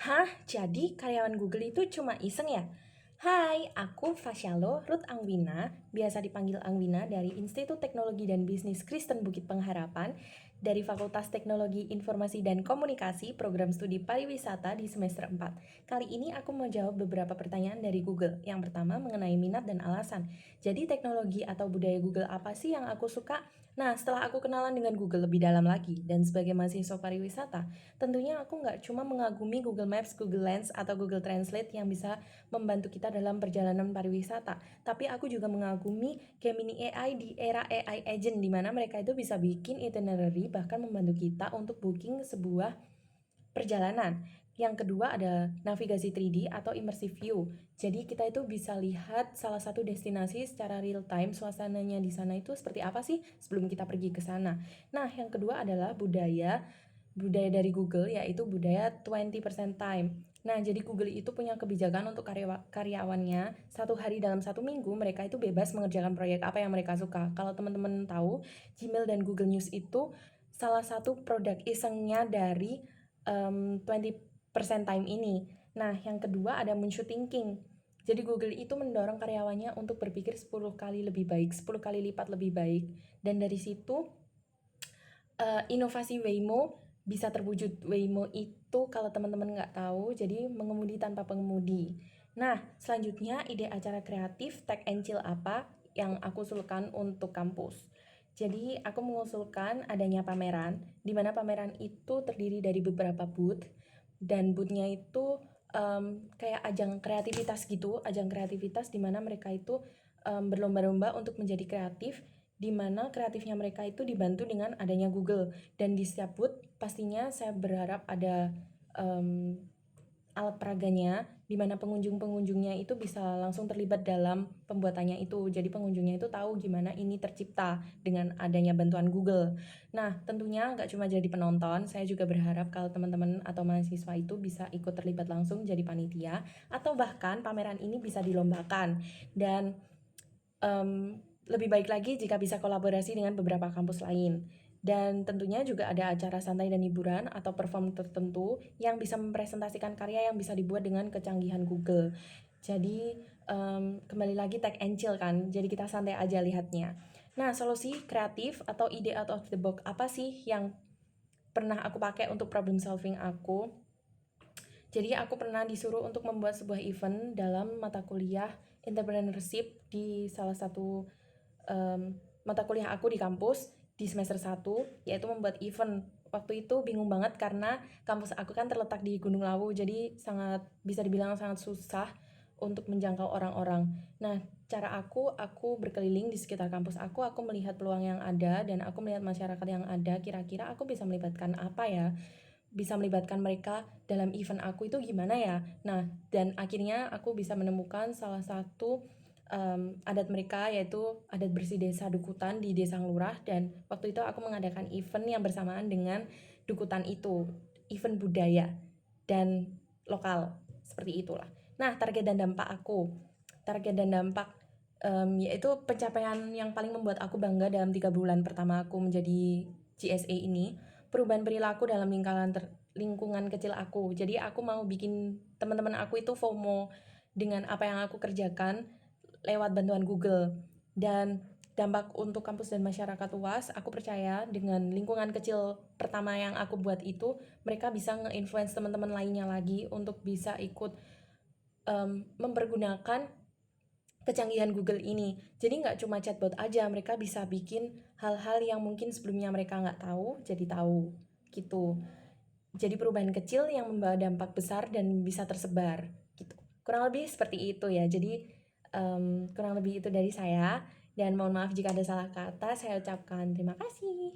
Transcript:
Hah? Jadi karyawan Google itu cuma iseng ya? Hai, aku Fasyalo Ruth Angwina, biasa dipanggil Angwina dari Institut Teknologi dan Bisnis Kristen Bukit Pengharapan, dari Fakultas Teknologi Informasi dan Komunikasi, Program Studi Pariwisata di semester 4. Kali ini aku mau jawab beberapa pertanyaan dari Google. Yang pertama mengenai minat dan alasan. Jadi teknologi atau budaya Google apa sih yang aku suka? Nah, setelah aku kenalan dengan Google lebih dalam lagi, dan sebagai mahasiswa pariwisata, tentunya aku nggak cuma mengagumi Google Maps, Google Lens, atau Google Translate yang bisa membantu kita dalam perjalanan pariwisata, tapi aku juga mengagumi Gemini AI di era AI agent, di mana mereka itu bisa bikin itinerary, bahkan membantu kita untuk booking sebuah perjalanan. Yang kedua ada navigasi 3D atau immersive view. Jadi kita itu bisa lihat salah satu destinasi secara real time, suasananya di sana itu seperti apa sih sebelum kita pergi ke sana. Nah, yang kedua adalah budaya dari Google, yaitu budaya 20% time. Nah, jadi Google itu punya kebijakan untuk karyawannya, satu hari dalam satu minggu mereka itu bebas mengerjakan proyek apa yang mereka suka. Kalau teman-teman tahu, Gmail dan Google News itu salah satu produk isengnya dari 20% time ini. Nah, yang kedua ada moonshot thinking. Jadi Google itu mendorong karyawannya untuk berpikir 10 kali lebih baik, 10 kali lipat lebih baik. Dan dari situ inovasi Waymo bisa terwujud. Waymo itu kalau teman-teman nggak tahu, jadi mengemudi tanpa pengemudi. Nah, selanjutnya ide acara kreatif Tech and Chill apa yang aku usulkan untuk kampus. Jadi aku mengusulkan adanya pameran, di mana pameran itu terdiri dari beberapa booth, dan boothnya itu kayak ajang kreativitas gitu, ajang kreativitas di mana mereka itu berlomba-lomba untuk menjadi kreatif, di mana kreatifnya mereka itu dibantu dengan adanya Google. Dan di setiap booth pastinya saya berharap ada alat peraganya, di mana pengunjung-pengunjungnya itu bisa langsung terlibat dalam pembuatannya itu. Jadi pengunjungnya itu tahu gimana ini tercipta dengan adanya bantuan Google. Nah, tentunya nggak cuma jadi penonton, saya juga berharap kalau teman-teman atau mahasiswa itu bisa ikut terlibat langsung jadi panitia, atau bahkan pameran ini bisa dilombakan. Dan lebih baik lagi jika bisa kolaborasi dengan beberapa kampus lain. Dan tentunya juga ada acara santai dan hiburan atau perform tertentu yang bisa mempresentasikan karya yang bisa dibuat dengan kecanggihan Google. Jadi kembali lagi tech and chill kan, jadi kita santai aja lihatnya. Nah, solusi kreatif atau ide out of the box apa sih yang pernah aku pakai untuk problem solving aku? Jadi aku pernah disuruh untuk membuat sebuah event dalam mata kuliah entrepreneurship di salah satu mata kuliah aku di kampus di semester 1, yaitu membuat event. Waktu itu bingung banget karena kampus aku kan terletak di Gunung Lawu, jadi sangat bisa dibilang sangat susah untuk menjangkau orang-orang. Nah, cara aku berkeliling di sekitar kampus aku melihat peluang yang ada dan aku melihat masyarakat yang ada, kira-kira aku bisa melibatkan apa ya? Bisa melibatkan mereka dalam event aku itu gimana ya? Nah, dan akhirnya aku bisa menemukan salah satu adat mereka, yaitu adat bersih desa Dukutan di Desa Nglurah, dan waktu itu aku mengadakan event yang bersamaan dengan Dukutan itu, event budaya dan lokal, seperti itulah. Nah, target dan dampak yaitu pencapaian yang paling membuat aku bangga dalam 3 bulan pertama aku menjadi GSA ini, perubahan perilaku dalam lingkungan kecil aku. Jadi aku mau bikin teman-teman aku itu FOMO dengan apa yang aku kerjakan lewat bantuan Google. Dan dampak untuk kampus dan masyarakat luas, aku percaya dengan lingkungan kecil pertama yang aku buat itu, mereka bisa nge-influence teman-teman lainnya lagi untuk bisa ikut mempergunakan kecanggihan Google ini. Jadi nggak cuma chatbot aja, mereka bisa bikin hal-hal yang mungkin sebelumnya mereka nggak tahu, jadi tahu gitu. Jadi perubahan kecil yang membawa dampak besar dan bisa tersebar gitu. Kurang lebih seperti itu ya. Jadi kurang lebih itu dari saya, dan mohon maaf jika ada salah kata. Saya ucapkan terima kasih.